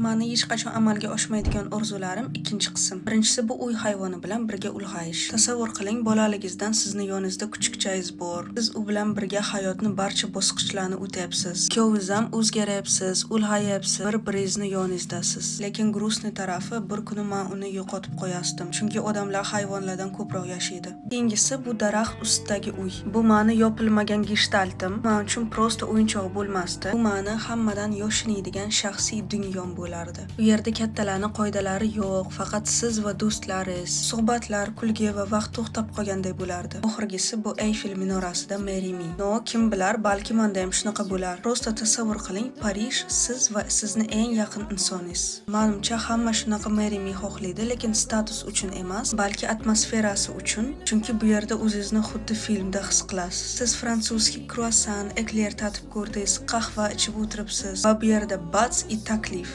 Mani hech qachon amalga oshmaydigan orzularim ikkinchi qism. Birinchisi bu uy hayvoni bilan birga ulg'ayish. Tasavvur qiling, bolaligingizdan sizni yoningizda kuchukchangiz bor. Siz u bilan birga hayotni barcha bosqichlarini o'tyapsiz. Ikkovingiz ham o'zgaryapsiz, ulg'ayapsiz, bir-biringizni yoningizdasiz. Lekin grustniy tarafi bir kuni men uni yo'qotib qo'yasdim, chunki odamlar hayvonlardan ko'proq yashaydi. Keyingisi bu daraxt ustidagi uy. Bu meni yopilmagan geshtaltim. Men uchun prosta o'yinchoq bo'lmasdi. Bu meni hammadan yoshinaydigan shaxsiy dunyom bo'lardi. U yerda kattalarning qoidalari yo'q, faqat siz va do'stlaringiz, suhbatlar, kulgi va vaqt to'xtab qolganday bo'lardi. Oxirgisi bu Eyfel minorasida Mary Me. No, kim bilar, balki menda ham shunaqa bo'lar. Prosta tasavvur qiling, Parij siz va sizni eng yaqin insoningiz. Menimcha hamma shunaqa Mary Me xohlaydi, lekin status uchun emas, balki atmosferasi uchun. Chunki bu yerda o'zingizni xuddi filmda his qilasiz. Siz fransuzskiy kruassan, ekler tatib ko'rdingiz, qahva ichib o'tiribsiz va bu yerda bats и taklif.